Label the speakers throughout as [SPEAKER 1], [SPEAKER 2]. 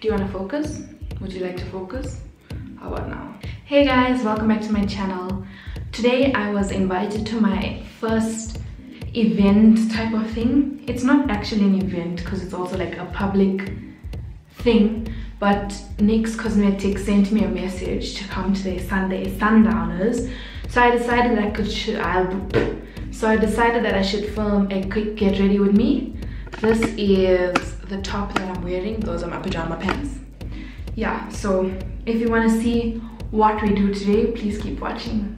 [SPEAKER 1] Do you want to focus? Would you like to focus? How about now? Hey guys, welcome back to my channel. Today I was invited to my first event type of thing. It's not actually an event because it's also like a public thing, but NYX Cosmetics sent me a message to come to their Sunday Sundowners. So I decided that I should film a quick get ready with me. This is the top that I'm wearing. Those are my pajama pants. Yeah, so if you want to see what we do today, please keep watching.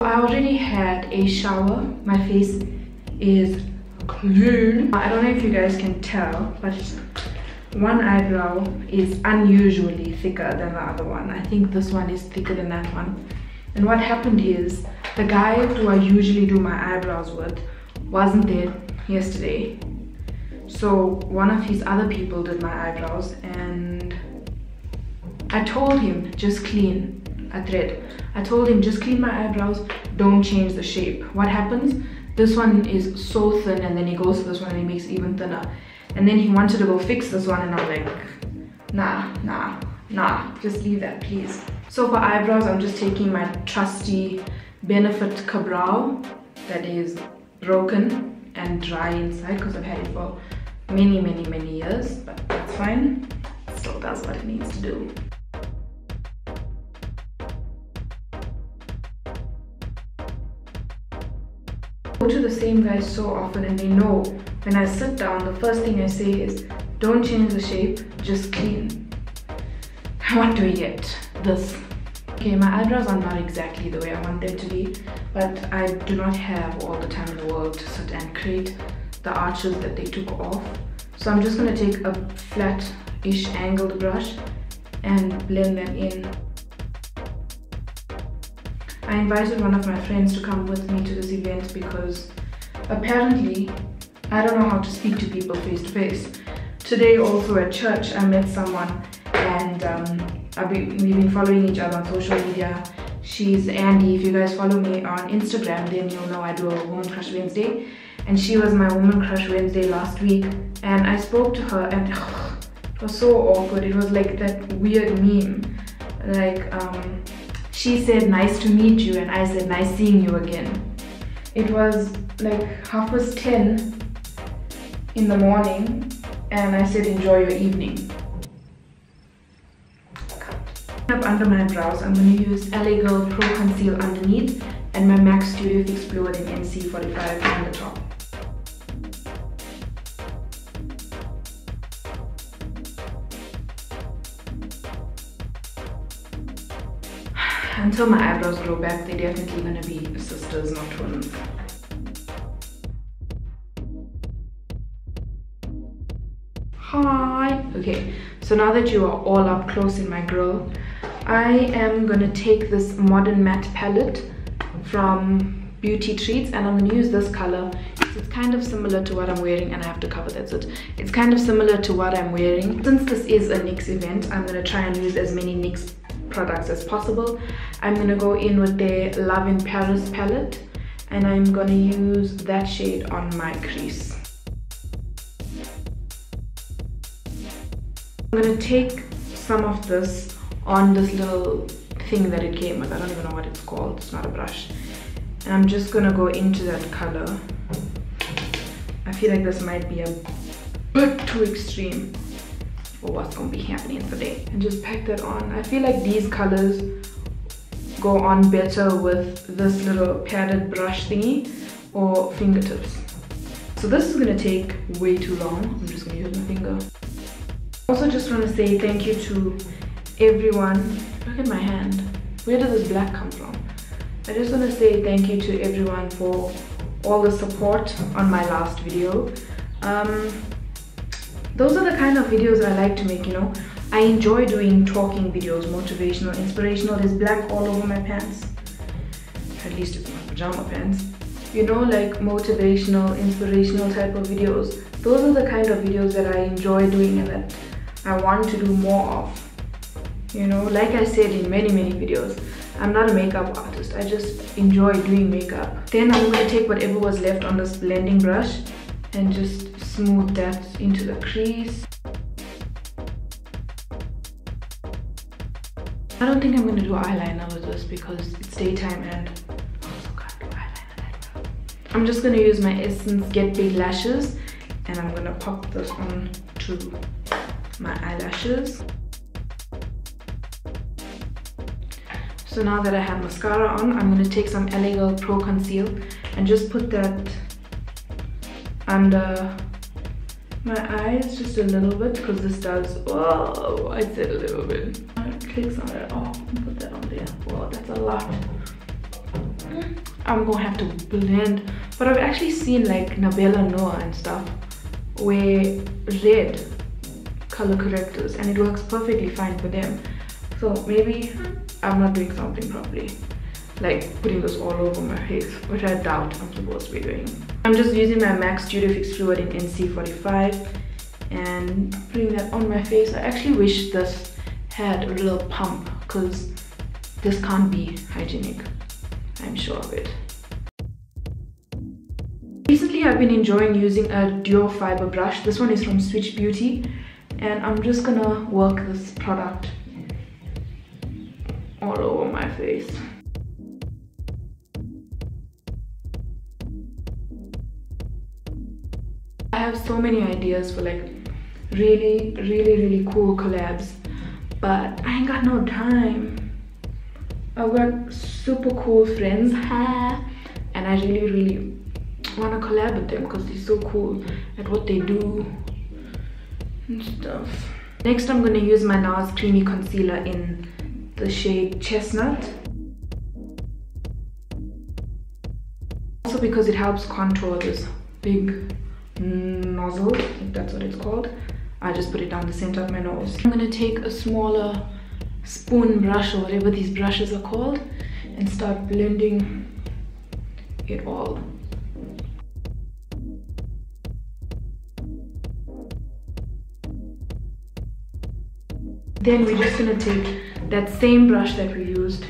[SPEAKER 1] I already had a shower. My face is clean. I don't know if you guys can tell, but one eyebrow is unusually thicker than the other one. I think this one is thicker than that one. And what happened is, the guy who I usually do my eyebrows with wasn't there yesterday. So one of his other people did my eyebrows, and I told him just clean a thread. I told him just clean my eyebrows, don't change the shape. What happens? This one is so thin, and then he goes to this one and he makes it even thinner. And then he wanted to go fix this one, and I was like, nah, just leave that, please. So for eyebrows, I'm just taking my trusty Benefit Cabral that is broken and dry inside because I've had it for many years, but that's fine. It still does what it needs to do. I go to the same guys so often, and they know when I sit down, the first thing I say is, don't change the shape, just clean. What do we get? This. Okay, my eyebrows are not exactly the way I want them to be, but I do not have all the time in the world to sit and create the arches that they took off. So I'm just going to take a flat-ish angled brush and blend them in. I invited one of my friends to come with me to this event because apparently I don't know how to speak to people face to face. Today also at church I met someone, and we've been following each other on social media. She's Andy. If you guys follow me on Instagram, then you'll know I do a Woman Crush Wednesday, and she was my Woman Crush Wednesday last week, and I spoke to her, and it was so awkward. It was like that weird meme, like she said nice to meet you, and I said nice seeing you again. It was like 10:30 in the morning, and I said enjoy your evening. Up under my brows, I'm going to use LA Girl Pro-Conceal underneath and my MAC Studio Fix Fluid in NC45 on the top. Until my eyebrows grow back, they're definitely going to be sisters, not twins. Hi! Okay, so now that you are all up close in my grill, I am going to take this Modern Matte palette from Beauty Treats, and I'm going to use this color. It's kind of similar to what I'm wearing, and I have to cover that. So it's kind of similar to what I'm wearing. Since this is a NYX event, I'm going to try and use as many NYX products as possible. I'm going to go in with their Love in Paris palette, and I'm going to use that shade on my crease. I'm going to take some of this on this little thing that it came with. I don't even know what it's called. It's not a brush. And I'm just going to go into that color. I feel like this might be a bit too extreme for what's going to be happening today. And just pack that on. I feel like these colors go on better with this little padded brush thingy or fingertips. So this is going to take way too long. I'm just going to use my finger. Also just want to say thank you to everyone. Look at my hand. Where did this black come from? I just want to say thank you to everyone for all the support on my last video. Those are the kind of videos I like to make, you know. I enjoy doing talking videos, motivational, inspirational. There's black all over my pants. At least it's my pajama pants. You know, like motivational, inspirational type of videos. Those are the kind of videos that I enjoy doing and that I want to do more of. You know, like I said in many videos, I'm not a makeup artist. I just enjoy doing makeup. Then I'm going to take whatever was left on this blending brush and just smooth that into the crease. I don't think I'm going to do eyeliner with this because it's daytime and I also can't do eyeliner that well. I'm just going to use my Essence Get Big Lashes and I'm going to pop this on to my eyelashes. So now that I have mascara on, I'm going to take some LA Girl Pro-Conceal and just put that under my eyes just a little bit, because this does, oh, I said a little bit. It clicks on it. Oh, put that on there. Wow, that's a lot. I'm gonna have to blend, but I've actually seen like Nabella Noah and stuff wear red color correctors and it works perfectly fine for them. So maybe I'm not doing something properly, like putting this all over my face, which I doubt I'm supposed to be doing. I'm just using my MAC Studio Fix Fluid in NC45 and putting that on my face. I actually wish this had a little pump because this can't be hygienic. I'm sure of it. Recently I've been enjoying using a duo fiber brush. This one is from Switch Beauty and I'm just gonna work this product all over my face. I have so many ideas for like really cool collabs, but I ain't got no time. I've got super cool friends and I really want to collab with them because they're so cool at what they do and stuff. Next I'm going to use my Nars Creamy Concealer in the shade Chestnut. Also because it helps contour this big nozzle, if that's what it's called. I just put it down the center of my nose. I'm going to take a smaller spoon brush or whatever these brushes are called and start blending it all. Then we're just going to take that same brush that we used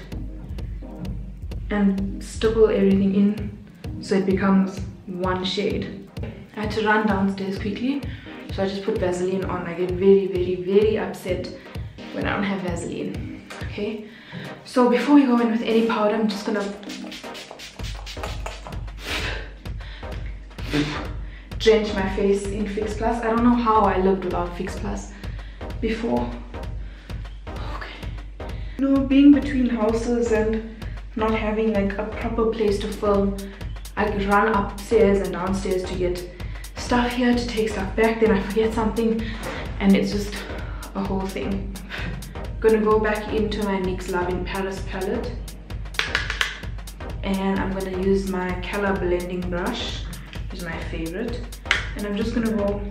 [SPEAKER 1] and stipple everything in so it becomes one shade. I had to run downstairs quickly, so I just put Vaseline on. I get very upset when I don't have Vaseline. Okay, so before we go in with any powder, I'm just gonna drench my face in Fix Plus. I don't know how I lived without Fix Plus before. Okay, you know, being between houses and not having like a proper place to film, I run upstairs and downstairs to get stuff here, to take stuff back, then I forget something and it's just a whole thing. Gonna go back into my NYX Love in Paris palette and I'm gonna use my color blending brush, which is my favorite, and I'm just gonna go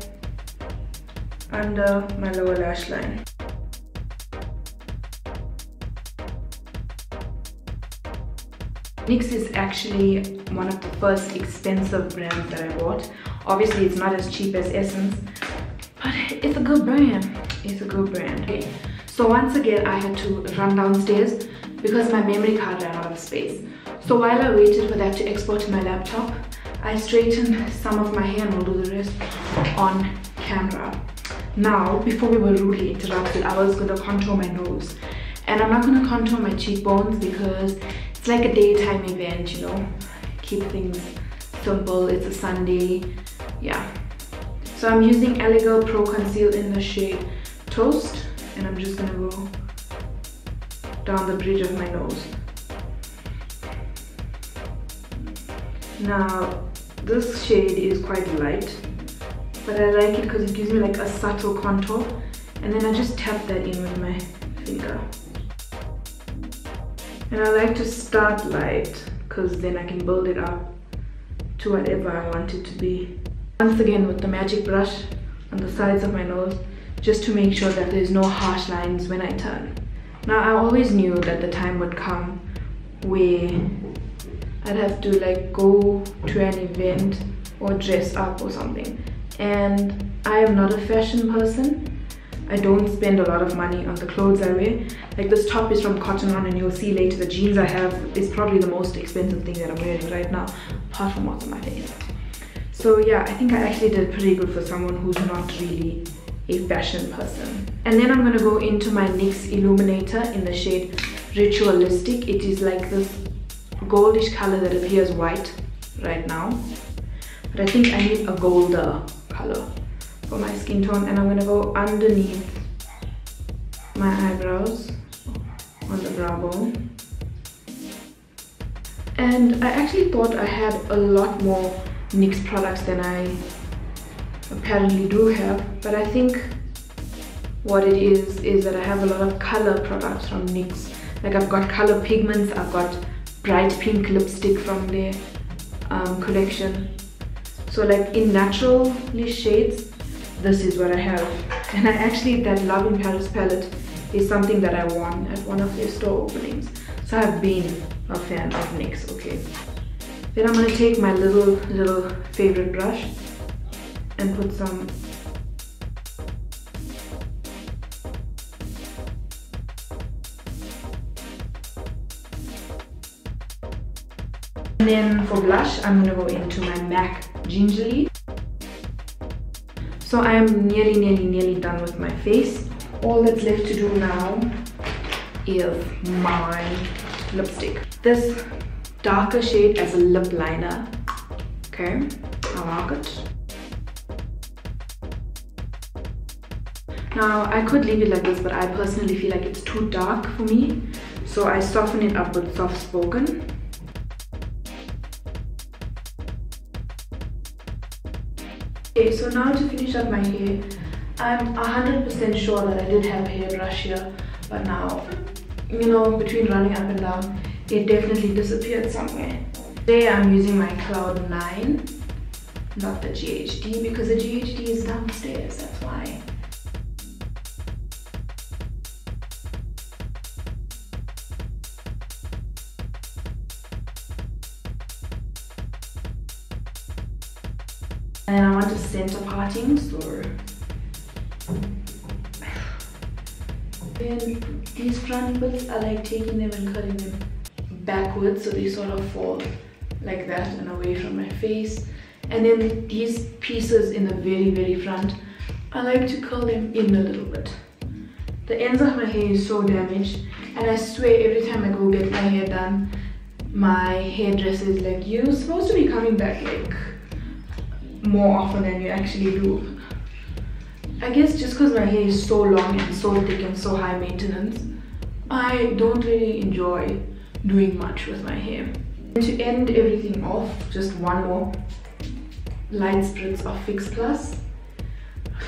[SPEAKER 1] under my lower lash line. NYX is actually one of the first expensive brands that I bought. Obviously it's not as cheap as Essence, but it's a good brand. It's a good brand. Okay. So once again I had to run downstairs because my memory card ran out of space. So while I waited for that to export to my laptop, I straightened some of my hair and will do the rest on camera. Now, before we were rudely interrupted, I was going to contour my nose. And I'm not going to contour my cheekbones because it's like a daytime event, you know. Keep things simple. It's a Sunday. Yeah. So I'm using LA Girl Pro-Conceal in the shade Toast. And I'm just going to go down the bridge of my nose. Now, this shade is quite light, but I like it because it gives me like a subtle contour, and then I just tap that in with my finger. And I like to start light because then I can build it up to whatever I want it to be. Once again with the magic brush on the sides of my nose, just to make sure that there's no harsh lines when I turn. Now I always knew that the time would come where I'd have to like go to an event or dress up or something, and I am not a fashion person. I don't spend a lot of money on the clothes I wear. Like this top is from Cotton On, and you'll see later the jeans I have is probably the most expensive thing that I'm wearing right now, apart from what's on my face. So yeah, I think I actually did pretty good for someone who's not really a fashion person. And then I'm going to go into my NYX Illuminator in the shade Ritualistic. It is like this goldish color that appears white right now, but I think I need a golder color for my skin tone. And I'm going to go underneath my eyebrows on the brow bone. And I actually thought I had a lot more NYX products than I apparently do have, but I think what it is that I have a lot of color products from NYX. Like I've got color pigments, I've got bright pink lipstick from their collection. So like in naturally shades, this is what I have. And I actually, that Love in Paris palette is something that I won at one of their store openings. So I've been a fan of NYX, okay. Then I'm gonna take my little favorite brush and put some and then for blush, I'm gonna go into my MAC Gingerly. So I am nearly done with my face. All that's left to do now is my lipstick. This darker shade as a lip liner. Okay, I like it. Now I could leave it like this, but I personally feel like it's too dark for me, so I soften it up with Soft Spoken. Okay, so now to finish up my hair, I'm 100% sure that I did have a hairbrush here, but now, you know, between running up and down, it definitely disappeared somewhere. Today I'm using my Cloud 9, not the GHD, because the GHD is downstairs, that's why. And I want a center parting, so then these front bits, I like taking them and cutting them backwards so they sort of fall like that and away from my face. And then these pieces in the very front, I like to curl them in a little bit. The ends of my hair is so damaged, and I swear every time I go get my hair done, my hairdresser is like, you're supposed to be coming back like more often than you actually do. I guess just because my hair is so long and so thick and so high maintenance, I don't really enjoy doing much with my hair. And to end everything off, just one more light spritz of Fix Plus.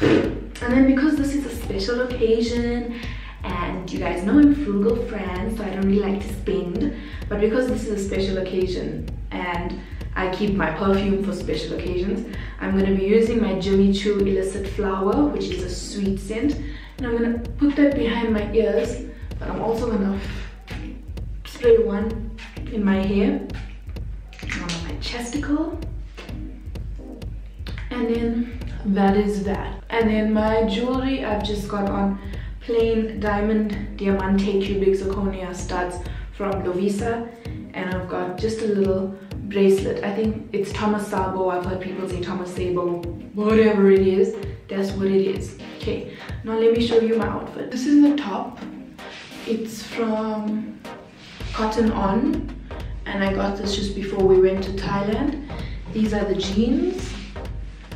[SPEAKER 1] And then because this is a special occasion, and you guys know I'm frugal friend, so I don't really like to spend, but because this is a special occasion and I keep my perfume for special occasions, I'm going to be using my Jimmy Choo Illicit Flower, which is a sweet scent, and I'm going to put that behind my ears, but I'm also going to spray one in my hair, one on my chesticle, and then that is that. And then my jewelry, I've just got on plain diamond diamante cubic zirconia studs from Lovisa, and I've got just a little bracelet. I think it's Thomas Sabo. I've heard people say Thomas Sabo, whatever it is, that's what it is. Okay, now let me show you my outfit. This is the top. It's from Cotton On, and I got this just before we went to Thailand. These are the jeans,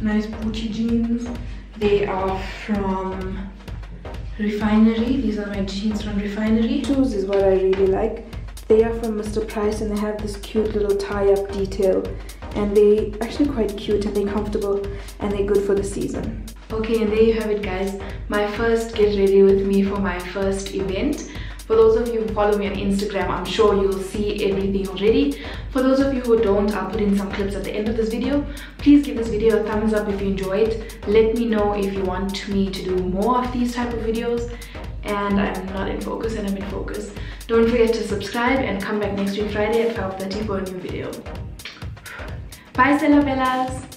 [SPEAKER 1] nice booty jeans. They are from Refinery. These are my jeans from Refinery. Shoes is what I really like. They are from Mr. Price, and they have this cute little tie-up detail, and they actually quite cute and they're comfortable and they're good for the season. Okay, and there you have it, guys, my first get ready with me for my first event. For those of you who follow me on Instagram, I'm sure you'll see everything already. For those of you who don't, I'll put in some clips at the end of this video. Please give this video a thumbs up if you enjoyed. Let me know if you want me to do more of these type of videos. And I'm not in focus and I'm in focus. Don't forget to subscribe and come back next week Friday at 5:30 for a new video. Bye, Stella Bellas!